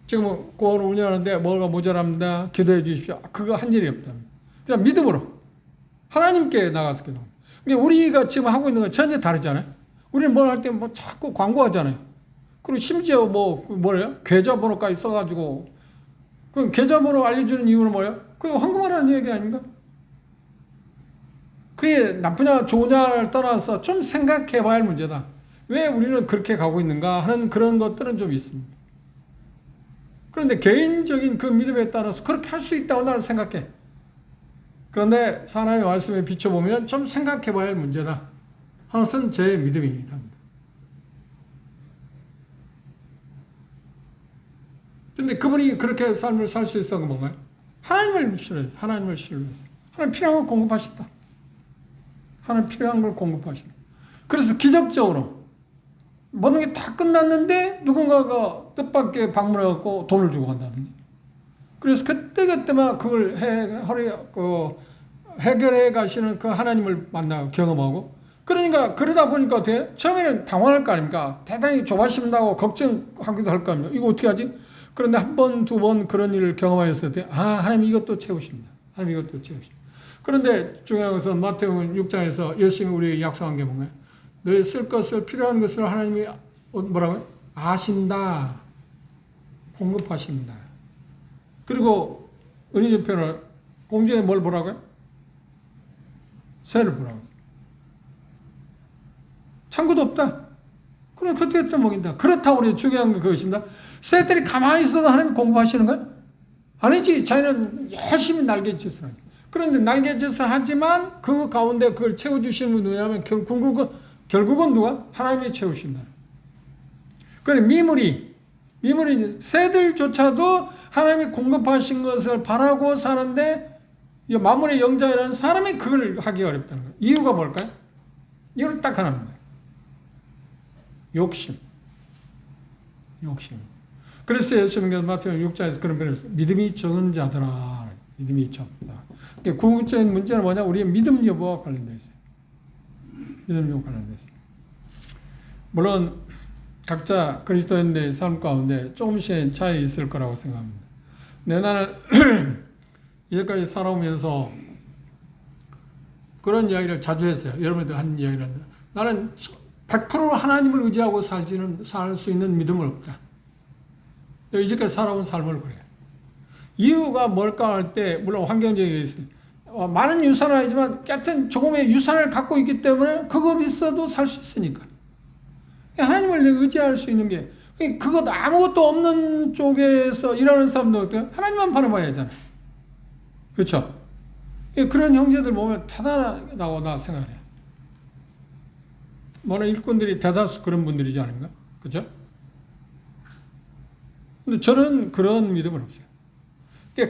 지금 고아를 운영하는데 뭐가 모자랍니다. 기도해 주십시오. 그거 한 일이 없다. 그냥 믿음으로 하나님께 나가서 기도. 그러니까 우리가 지금 하고 있는 건 전혀 다르잖아요. 우리는 뭘 할 때 뭐 자꾸 광고하잖아요. 그리고 심지어 뭐래요? 계좌번호까지 써가지고 그럼 계좌번호 알려주는 이유는 뭐예요? 그거 헌금하라는 얘기 아닌가? 그게 나쁘냐 좋으냐를 떠나서 좀 생각해 봐야 할 문제다. 왜 우리는 그렇게 가고 있는가 하는 그런 것들은 좀 있습니다. 그런데 개인적인 그 믿음에 따라서 그렇게 할 수 있다고 나는 생각해. 그런데 하나님의 말씀에 비춰보면 좀 생각해 봐야 할 문제다. 하나는 제 믿음입니다. 그런데 그분이 그렇게 삶을 살 수 있었던 건 뭔가요? 하나님을 신뢰해서, 하나님을 신뢰해서. 하나님 필요한 걸 공급하신다. 하나님 필요한 걸 공급하신다. 그래서 기적적으로 모든 게 다 끝났는데 누군가가 뜻밖의 방문해갖고 돈을 주고 간다든지. 그래서 그때그때만 그걸 해결해 가시는 그 하나님을 만나고 경험하고. 그러니까 그러다 보니까 어떻게 처음에는 당황할 거 아닙니까? 대단히 조바심 나고 걱정하기도 할 거 아닙니까? 이거 어떻게 하지? 그런데 한 번, 두 번 그런 일을 경험하였을 때 하나님 이것도 채우십니다. 하나님 이것도 채우십니다. 그런데 중요한 것은 마태복음 6장에서 열심히 우리에게 약속한 게 뭔가요? 너희 쓸 것을 필요한 것을 하나님이 뭐라고요? 아신다. 공급하신다. 그리고 은혜의 표현을 공중에 뭘 보라고요? 새를 보라고. 창고도 없다. 그럼 그때 또 먹인다. 그렇다고 우리 중요한 건 그것입니다. 새들이 가만히 있어도 하나님이 공급하시는 거야? 아니지. 자기는 열심히 날갯짓을 하죠. 그런데 날갯짓을 하지만 그 가운데 그걸 채워주시는 분이 누구냐면 결국은 누가? 하나님이 채우신다. 그런데 미물이 새들조차도 하나님이 공급하신 것을 바라고 사는데 마물의 영장이라는 사람이 그걸 하기 어렵다는 거예요. 이유가 뭘까요? 이유는 딱 하나입니다. 욕심. 그래서 예수님께서 마태복음 6장에서 그런 표현을 했어요. 믿음이 적은 자들아. 믿음이 적다. 궁극적인 문제는 뭐냐? 우리의 믿음 여부와 관련되어 있어요. 믿음 여부와 관련되어 있어요. 물론 각자 그리스도인들의 삶 가운데 조금씩 차이 있을 거라고 생각합니다. 나는 이제까지 살아오면서 그런 이야기를 자주 했어요. 여러분들 한 이야기를 한다. 나는 100% 하나님을 의지하고 살 수 있는 믿음은 없다. 이제까지 살아온 삶을 그래요. 이유가 뭘까 할 때 물론 환경적인 게 있어요. 많은 유산은 아니지만 같은 조금의 유산을 갖고 있기 때문에 그것 있어도 살 수 있으니까. 하나님을 의지할 수 있는 게 그것 아무것도 없는 쪽에서 일하는 사람도 어때요? 하나님만 바라봐야 하잖아요. 그렇죠? 그런 형제들 보면 대단하다고 나 생각해요. 뭐는 일꾼들이 대다수 그런 분들이지 않은가? 그죠? 근데 저는 그런 믿음은 없어요.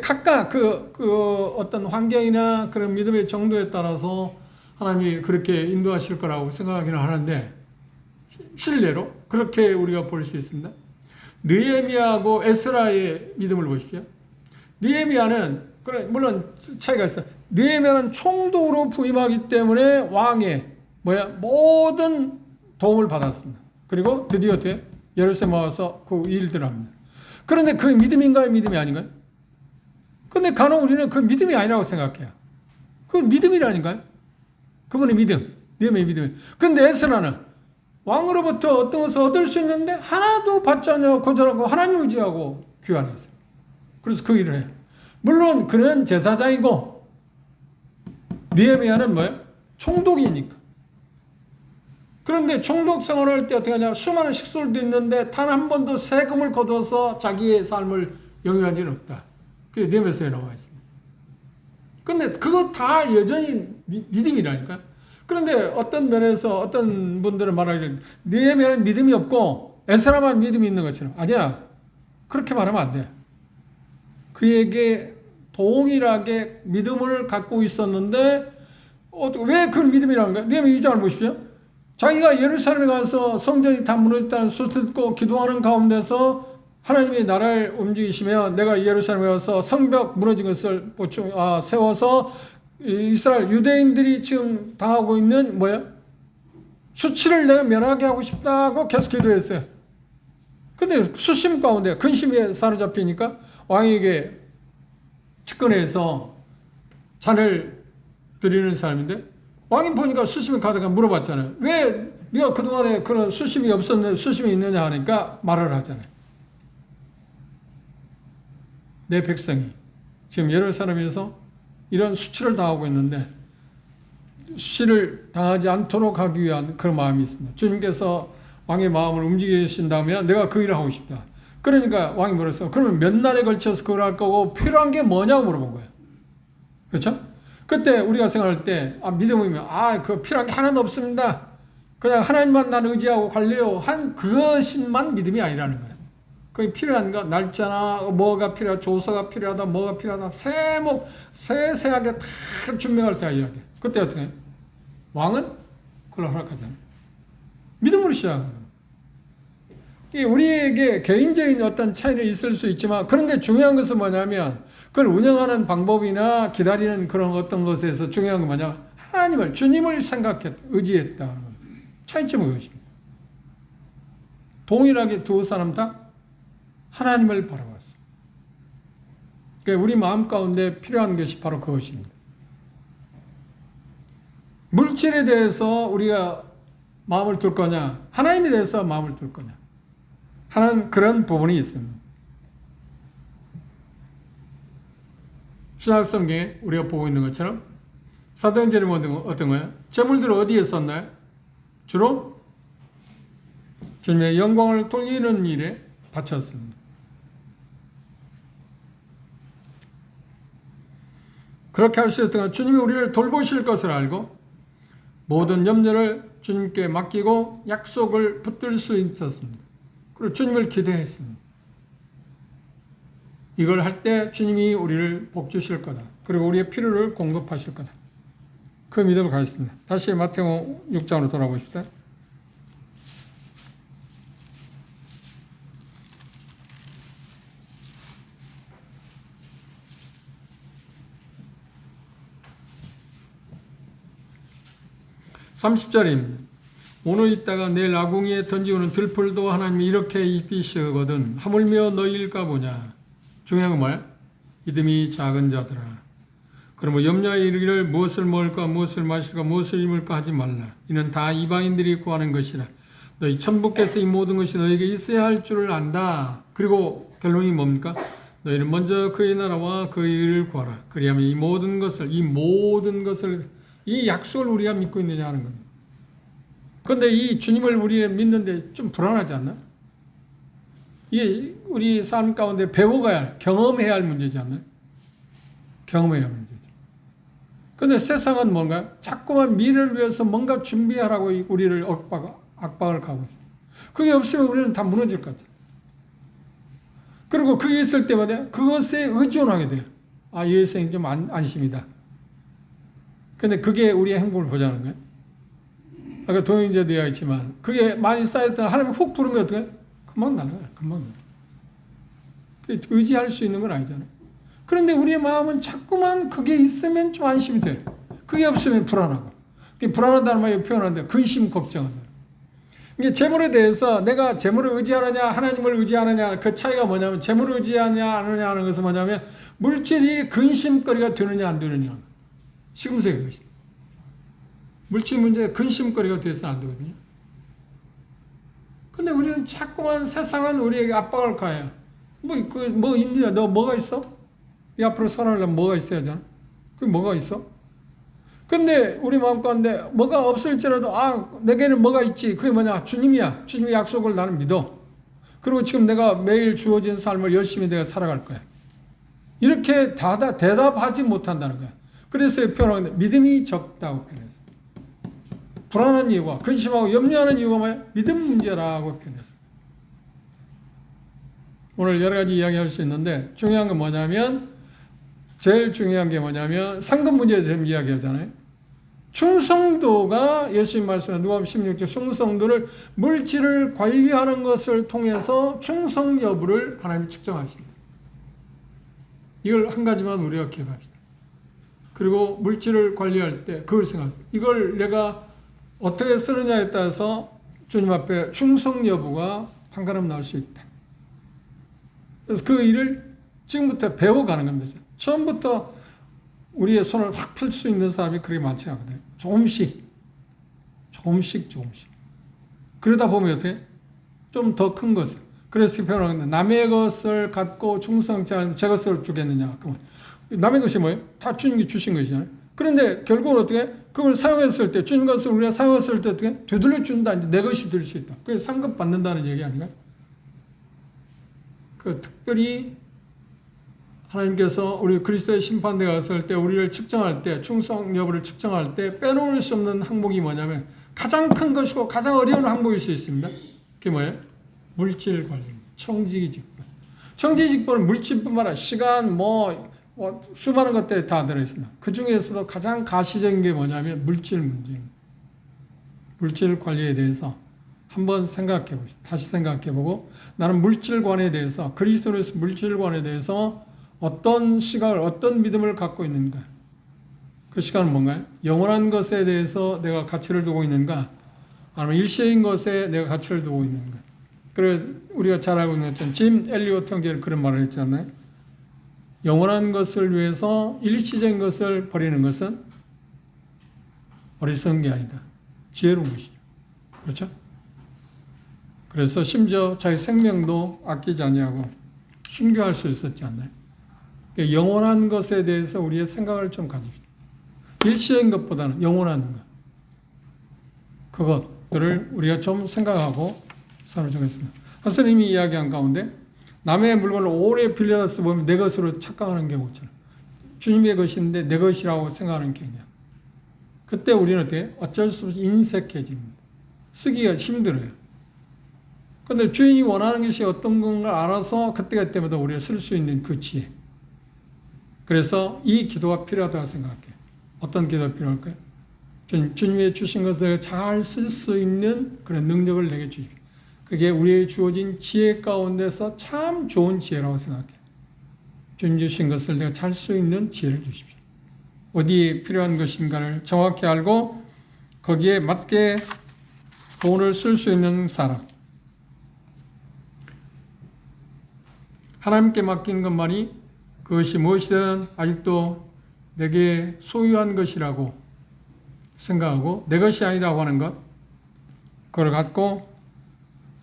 각각 그 어떤 환경이나 그런 믿음의 정도에 따라서 하나님이 그렇게 인도하실 거라고 생각하기는 하는데, 실례로 그렇게 우리가 볼 수 있습니다. 느헤미야하고 에스라의 믿음을 보십시오. 느헤미야는 물론 차이가 있어요. 느헤미야는 총독으로 부임하기 때문에 왕의 모든 도움을 받았습니다. 그리고 드디어 어떻게 예루살렘 와서 그 일들을 합니다. 그런데 그 믿음인가요? 믿음이 아닌가요? 근데 간혹 우리는 그 믿음이 아니라고 생각해요. 그 믿음이라니까요. 그분의 믿음, 느헤미야의 믿음. 근데 에스라는 왕으로부터 어떤 것을 얻을 수 있는데 하나도 받지 않냐고 거절하고 하나님 의지하고 귀환했어요. 그래서 그 일을 해요. 물론 그는 제사장이고 느헤미야는 뭐예요? 총독이니까. 그런데 총독 생활할 때 어떻게 하냐? 수많은 식솔도 있는데 단 한 번도 세금을 거둬서 자기의 삶을 영위한 적은 없다. 그게 느헤미야서에 나와 있습니다. 근데 그거 다 여전히 믿음이라니까요. 그런데 어떤 면에서 어떤 분들은 말하기를 느헤미야는 믿음이 없고 에스라만 믿음이 있는 것처럼. 아니야. 그렇게 말하면 안 돼. 그에게 동일하게 믿음을 갖고 있었는데 왜 그 믿음이라는 거야? 느헤미야 2장을 보십시오. 자기가 예루살렘에 가서 성전이 다 무너졌다는 소식 듣고 기도하는 가운데서 하나님이 나라를 움직이시면 내가 예루살렘에 가서 성벽 무너진 것을 세워서 이스라엘 유대인들이 지금 당하고 있는 수치를 내가 면하게 하고 싶다고 계속 기도했어요. 근데 수심 가운데 근심에 사로잡히니까 왕에게 측근해서 잔을 드리는 사람인데 왕이 보니까 수심이 가다가 물어봤잖아요. 왜 네가 그동안에 그런 수심이 없었는데 수심이 있느냐 하니까 말을 하잖아요. 내 백성이 지금 예루살렘에서 이런 수치를 당하고 있는데 수치를 당하지 않도록 하기 위한 그런 마음이 있습니다. 주님께서 왕의 마음을 움직이신다면 내가 그 일을 하고 싶다. 그러니까 왕이 물었어요. 그러면 몇 날에 걸쳐서 그걸 할 거고 필요한 게 뭐냐고 물어본 거예요. 그렇죠? 그때 우리가 생각할 때 믿음이면 그 필요한 게 하나도 없습니다. 그냥 하나님만 나는 의지하고 관리요 한 그것만 믿음이 아니라는 거예요. 그게 필요한 거 날짜나 뭐가 필요하다, 조서가 필요하다, 뭐가 필요하다 세세하게 다 준비할 때 이야기. 그때 어떻게 해요? 왕은 그걸 허락하잖아요. 믿음으로 시작합니다. 우리에게 개인적인 어떤 차이는 있을 수 있지만 그런데 중요한 것은 뭐냐면 그걸 운영하는 방법이나 기다리는 그런 어떤 것에서 중요한 건 뭐냐? 하나님을, 주님을 의지했다. 차이점은 그것입니다. 동일하게 두 사람 다 하나님을 바라봤어요. 그러니까 우리 마음 가운데 필요한 것이 바로 그것입니다. 물질에 대해서 우리가 마음을 둘 거냐? 하나님에 대해서 마음을 둘 거냐? 하는 그런 부분이 있습니다. 신약성경에 우리가 보고 있는 것처럼 사도행전은 어떤 거예요? 재물들을 어디에 썼나요? 주로 주님의 영광을 돌리는 일에 바쳤습니다. 그렇게 할 수 있었던 건 주님이 우리를 돌보실 것을 알고 모든 염려를 주님께 맡기고 약속을 붙들 수 있었습니다. 그리고 주님을 기대했습니다. 이걸 할 때 주님이 우리를 복 주실 거다. 그리고 우리의 필요를 공급하실 거다. 그 믿음을 가졌습니다. 다시 마태복음 6장으로 돌아보십시오. (30절입니다) 오늘 있다가 내일 아궁이에 던지고는 들풀도 하나님이 이렇게 입히시거든 하물며 너희일까 보냐. 중요한 건 뭐야? 믿음이 작은 자들아. 그러므로 염려에 이르기를 무엇을 먹을까 무엇을 마실까 무엇을 입을까 하지 말라. 이는 다 이방인들이 구하는 것이라. 너희 천부께서 이 모든 것이 너에게 있어야 할 줄을 안다. 그리고 결론이 뭡니까? 너희는 먼저 그의 나라와 그의 의를 구하라. 그리하면 이 모든 것을 이 약속을 우리가 믿고 있느냐 하는 겁니다. 그런데 이 주님을 우리는 믿는데 좀 불안하지 않나? 이게 우리 삶 가운데 배워가야 할, 경험해야 할 문제지 않나요? 경험해야 할 문제죠. 그런데 세상은 뭔가 자꾸만 미래를 위해서 뭔가 준비하라고 우리를 압박을 가고 있어요. 그게 없으면 우리는 다 무너질 것 같아요. 그리고 그게 있을 때마다 그것에 의존하게 돼요. 아, 이 일생이 좀 안심이다. 근데 그게 우리의 행복을 보자는 거예요. 아까 동행자도 이야기했지만 그게 많이 쌓였다가 하나님 훅 부르면 어떡해? 금방 나는 거야. 금방 나는. 의지할 수 있는 건 아니잖아요. 그런데 우리의 마음은 자꾸만 그게 있으면 좀 안심이 돼. 그게 없으면 불안하고. 불안하다는 말이 표현하는데 근심 걱정한다. 이게 재물에 대해서 내가 재물을 의지하느냐 하나님을 의지하느냐 그 차이가 뭐냐면 재물을 의지하느냐 안 하느냐 하는 것은 뭐냐면 물질이 근심거리가 되느냐 안 되느냐. 시금석의 것입니다. 물질 문제가 근심거리가 돼서는 안 되거든요. 근데 우리는 자꾸만 세상은 우리에게 압박을 가해요. 뭐 있냐? 너 뭐가 있어? 이 앞으로 살아가려면 뭐가 있어야 하잖아. 그게 뭐가 있어? 근데 우리 마음 가운데 뭐가 없을지라도 내게는 뭐가 있지. 그게 뭐냐? 주님이야. 주님의 약속을 나는 믿어. 그리고 지금 내가 매일 주어진 삶을 열심히 내가 살아갈 거야. 이렇게 대답하지 못한다는 거야. 그래서 표현하는데 믿음이 적다고 표현했어. 불안한 이유가 근심하고 염려하는 이유가 뭐야? 믿음 문제라고 표현했어. 오늘 여러 가지 이야기할 수 있는데 중요한 건 뭐냐면 제일 중요한 게 뭐냐면 상급 문제에 대해서 이야기하잖아요. 충성도가 예수님 말씀에 누가복음 16장 충성도를 물질을 관리하는 것을 통해서 충성 여부를 하나님이 측정하신다. 이걸 한 가지만 우리가 기억합시다. 그리고 물질을 관리할 때 그걸 생각합니다. 이걸 내가 어떻게 쓰느냐에 따라서 주님 앞에 충성 여부가 판가름 나올 수 있다. 그래서 그 일을 지금부터 배워가는 겁니다. 처음부터 우리의 손을 확 펼 수 있는 사람이 그렇게 많지 않거든요. 조금씩. 그러다 보면 어떻게? 좀 더 큰 것을. 그래서 표현하는데 남의 것을 갖고 충성치 않으면 제 것을 주겠느냐. 남의 것이 뭐예요? 다 주님이 주신 것이잖아요. 그런데 결국은 어떻게? 그걸 사용했을 때, 주님 것을 우리가 사용했을 때 어떻게? 되돌려 준다. 이제 내 것이 될 수 있다. 그게 상급 받는다는 얘기 아닌가요? 특별히 하나님께서 우리 그리스도의 심판대에 갔을 때 우리를 측정할 때 충성 여부를 측정할 때 빼놓을 수 없는 항목이 뭐냐면 가장 큰 것이고 가장 어려운 항목일 수 있습니다. 그게 뭐예요? 물질 관리, 청지기직분. 청지기직분은 물질뿐만 아니라 시간, 수많은 것들이 다 들어있습니다. 그 중에서도 가장 가시적인 게 뭐냐면 물질 문제입니다. 물질 관리에 대해서 한번 생각해 보시죠. 다시 생각해 보고 나는 물질관에 대해서 그리스도로서 물질관에 대해서 어떤 시각을 어떤 믿음을 갖고 있는가. 그 시각은 뭔가요? 영원한 것에 대해서 내가 가치를 두고 있는가 아니면 일시적인 것에 내가 가치를 두고 있는가. 그래 우리가 잘 알고 있는 것처럼 짐 엘리오트 형제는 그런 말을 했잖아요. 영원한 것을 위해서 일시적인 것을 버리는 것은 어리석은 게 아니다. 지혜로운 것이죠. 그렇죠? 그래서 심지어 자기 생명도 아끼지 아니하고 순교할 수 있었지 않나요? 영원한 것에 대해서 우리의 생각을 좀 가집시다. 일시적인 것보다는 영원한 것. 그것들을 우리가 좀 생각하고 삶을 정했습니다. 하스님이 이야기한 가운데 남의 물건을 오래 빌려서 보면 내 것으로 착각하는 경우처럼 주님의 것인데 내 것이라고 생각하는 경우냐. 그때 우리는 어쩔 수 없이 인색해집니다. 쓰기가 힘들어요. 그런데 주인이 원하는 것이 어떤 건가 알아서 그때마다 우리가 쓸 수 있는 그 지혜. 그래서 이 기도가 필요하다고 생각해요. 어떤 기도가 필요할까요? 주님이 주신 것을 잘 쓸 수 있는 그런 능력을 내게 주십시오. 그게 우리의 주어진 지혜 가운데서 참 좋은 지혜라고 생각해요. 주님 주신 것을 내가 잘 수 있는 지혜를 주십시오. 어디에 필요한 것인가를 정확히 알고 거기에 맞게 돈을 쓸 수 있는 사람. 하나님께 맡긴 것만이 그것이 무엇이든 아직도 내게 소유한 것이라고 생각하고 내 것이 아니다고 하는 것, 그걸 갖고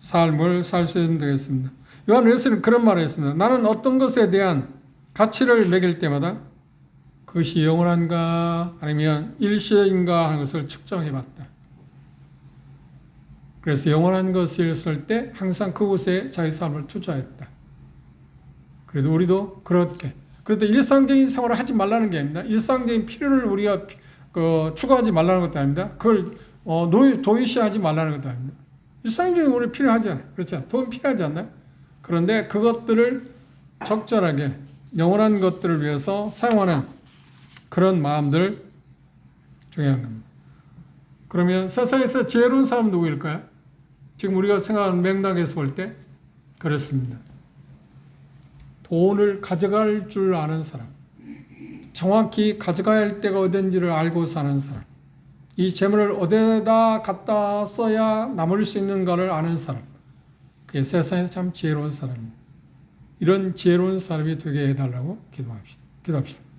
삶을 살 수 있으면 되겠습니다. 요한 웨슬리는 그런 말을 했습니다. 나는 어떤 것에 대한 가치를 매길 때마다 그것이 영원한가 아니면 일시인가 하는 것을 측정해 봤다. 그래서 영원한 것이었을 때 항상 그곳에 자기 삶을 투자했다. 그래서 우리도 그렇게. 그런데 일상적인 생활을 하지 말라는 게 아닙니다. 일상적인 필요를 우리가 추구하지 말라는 것도 아닙니다. 그걸 도외시하지 말라는 것도 아닙니다. 일상적인 우리 필요하지 않아요. 그렇죠? 돈 필요하지 않나요? 그런데 그것들을 적절하게 영원한 것들을 위해서 사용하는 그런 마음들 중요한 겁니다. 그러면 세상에서 지혜로운 사람은 누구일까요? 지금 우리가 생각하는 맥락에서 볼 때 그렇습니다. 돈을 가져갈 줄 아는 사람, 정확히 가져가야 할 때가 어딘지를 알고 사는 사람, 이 재물을 어디다 갖다 써야 남을 수 있는가를 아는 사람, 그게 세상에서 참 지혜로운 사람입니다. 이런 지혜로운 사람이 되게 해달라고 기도합시다.